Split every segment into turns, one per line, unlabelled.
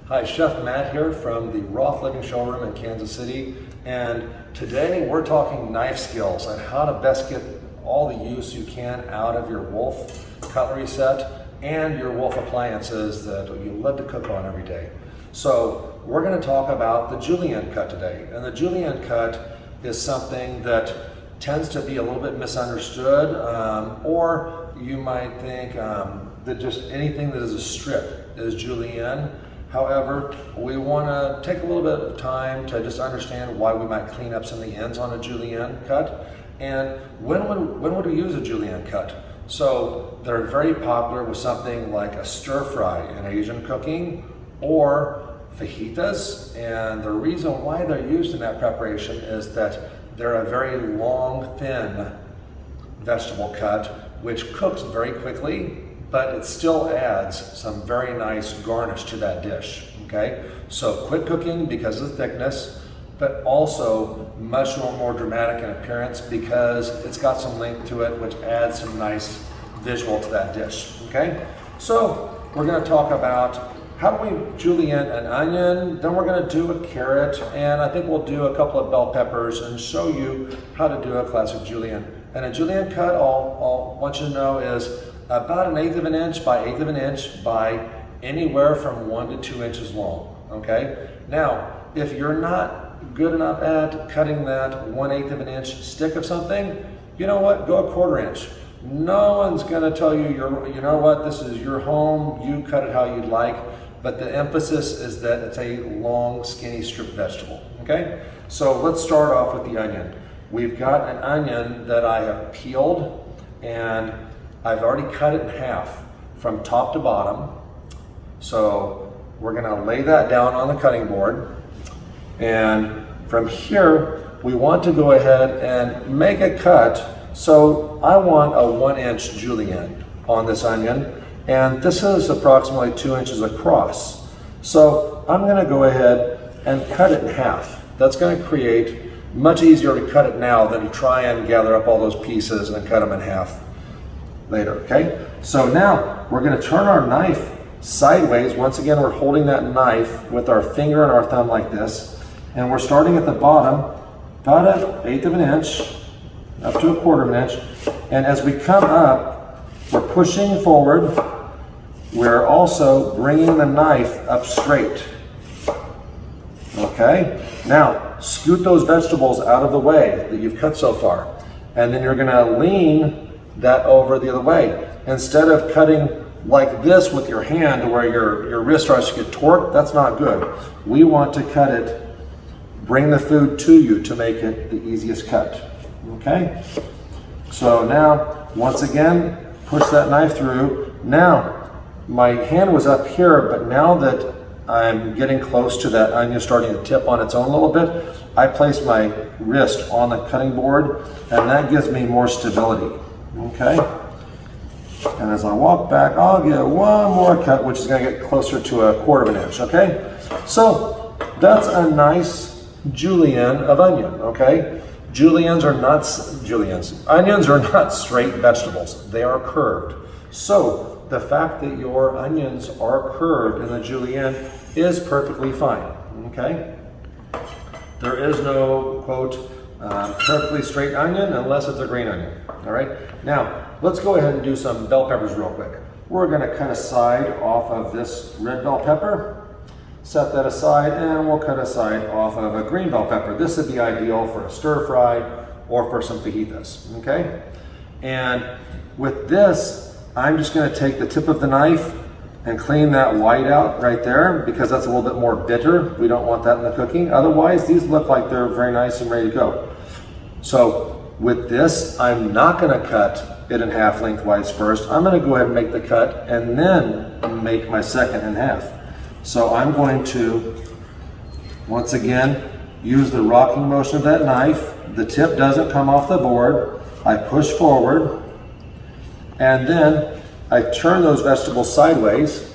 Hi, Chef Matt here from the Roth Living Showroom in Kansas City, and today we're talking knife skills and how to best get all the use you can out of your Wolf cutlery set and your Wolf appliances that you love to cook on every day. So we're going to talk about the Julienne Cut today, and the Julienne Cut is something that tends to be a little bit misunderstood, or you might think that just anything that is a strip is Julienne. However, we want to take a little bit of time to just understand why we might clean up some of the ends on a Julienne cut, and when would we use a Julienne cut. So they're very popular with something like a stir fry in Asian cooking or fajitas, and the reason why they're used in that preparation is that they're a very long, thin vegetable cut which cooks very quickly, but it still adds some very nice garnish to that dish, okay? So quick cooking because of the thickness, but also much more dramatic in appearance because it's got some length to it, which adds some nice visual to that dish, okay? So we're gonna talk about how do we julienne an onion, then we're gonna do a carrot, and I think we'll do a couple of bell peppers and show you how to do a classic julienne. And a julienne cut, all I want you to know, is about 1/8 of an inch by 1/8 of an inch by anywhere from 1 to 2 inches long, okay? Now, if you're not good enough at cutting that 1/8 of an inch stick of something, you know what, go 1/4 inch. No one's gonna tell you, you know what, this is your home, you cut it how you'd like, but the emphasis is that it's a long, skinny strip vegetable, okay? So let's start off with the onion. We've got an onion that I have peeled, and I've already cut it in half from top to bottom. So we're gonna lay that down on the cutting board. And from here, we want to go ahead and make a cut. So I want a 1-inch julienne on this onion. And this is approximately 2 inches across. So I'm gonna go ahead and cut it in half. That's gonna create much easier to cut it now than to try and gather up all those pieces and cut them in half later, okay? So now we're gonna turn our knife sideways. Once again, we're holding that knife with our finger and our thumb like this, and we're starting at the bottom, about 1/8 of an inch, up to 1/4 of an inch, and as we come up, we're pushing forward, we're also bringing the knife up straight, okay? Now, scoot those vegetables out of the way that you've cut so far, and then you're gonna lean that over the other way. Instead of cutting like this with your hand where your wrist starts to get torqued, that's not good. We want to cut it, bring the food to you to make it the easiest cut, okay? So now, once again, push that knife through. Now, my hand was up here, but now that I'm getting close to that onion starting to tip on its own a little bit, I place my wrist on the cutting board, and that gives me more stability. Okay, and as I walk back, I'll get one more cut, which is going to get closer to 1/4 of an inch. Okay, so that's a nice julienne of onion. Okay, onions are not straight vegetables; they are curved. So the fact that your onions are curved in the julienne is perfectly fine. Okay, there is no quote perfectly straight onion unless it's a green onion. All right, now let's go ahead and do some bell peppers real quick. We're gonna cut a side off of this red bell pepper, set that aside, and we'll cut a side off of a green bell pepper. This would be ideal for a stir fry or for some fajitas, okay? And with this, I'm just gonna take the tip of the knife and clean that white out right there because that's a little bit more bitter. We don't want that in the cooking. Otherwise, these look like they're very nice and ready to go. So with this, I'm not gonna cut it in half lengthwise first. I'm gonna go ahead and make the cut and then make my second in half. So I'm going to, once again, use the rocking motion of that knife. The tip doesn't come off the board. I push forward, and then I turn those vegetables sideways,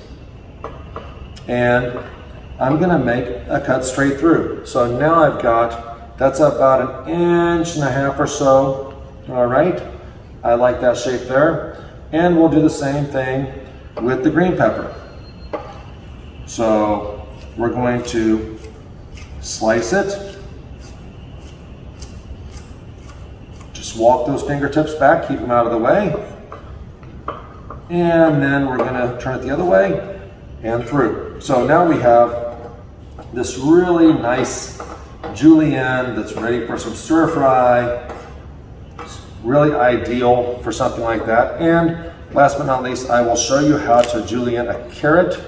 and I'm gonna make a cut straight through. So now I've got, that's about 1.5 inches or so, all right? I like that shape there. And we'll do the same thing with the green pepper. So we're going to slice it. Just walk those fingertips back, keep them out of the way. And then we're gonna turn it the other way and through. So now we have this really nice julienne that's ready for some stir fry. It's really ideal for something like that. And last but not least, I will show you how to julienne a carrot.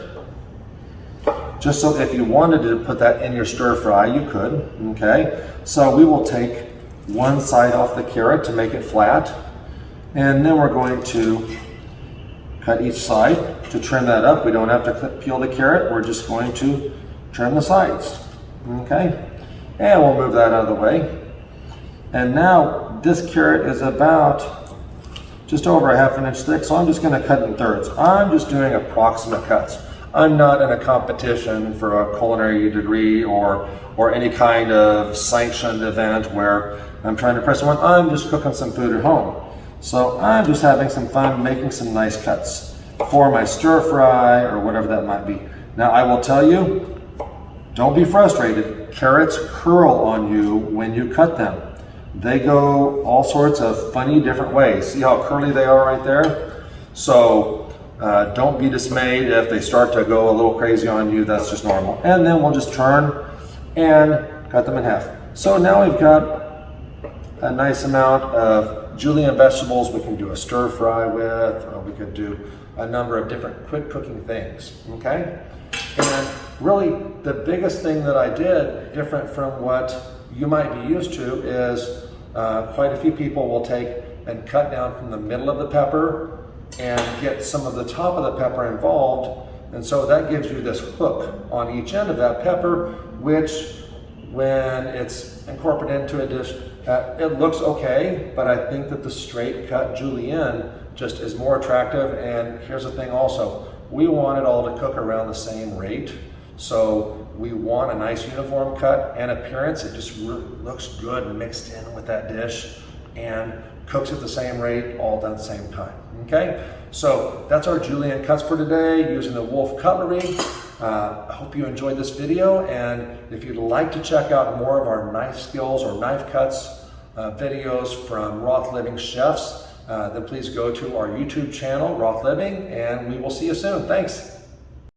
Just so if you wanted to put that in your stir fry, you could, okay? So we will take one side off the carrot to make it flat. And then we're going to cut each side to trim that up. We don't have to peel the carrot. We're just going to trim the sides, okay? And we'll move that out of the way. And now this carrot is about just over a ½ inch thick, so I'm just gonna cut it in thirds. I'm just doing approximate cuts. I'm not in a competition for a culinary degree or any kind of sanctioned event where I'm trying to press one. I'm just cooking some food at home. So I'm just having some fun making some nice cuts for my stir fry or whatever that might be. Now I will tell you, don't be frustrated. Carrots curl on you when you cut them. They go all sorts of funny different ways. See how curly they are right there? So don't be dismayed if they start to go a little crazy on you. That's just normal. And then we'll just turn and cut them in half. So now we've got a nice amount of julienne vegetables we can do a stir fry with, or we could do a number of different quick cooking things, okay? And really the biggest thing that I did different from what you might be used to is quite a few people will take and cut down from the middle of the pepper and get some of the top of the pepper involved. And so that gives you this hook on each end of that pepper, which when it's incorporated into a dish, it looks okay, but I think that the straight cut julienne just is more attractive. And here's the thing also, we want it all to cook around the same rate. So we want a nice uniform cut and appearance. It just looks good mixed in with that dish and cooks at the same rate, all done at the same time, okay? So that's our julienne cuts for today using the Wolf cutlery. I hope you enjoyed this video, and if you'd like to check out more of our knife skills or knife cuts videos from Roth Living chefs, then please go to our YouTube channel, Roth Living, and we will see you soon. Thanks.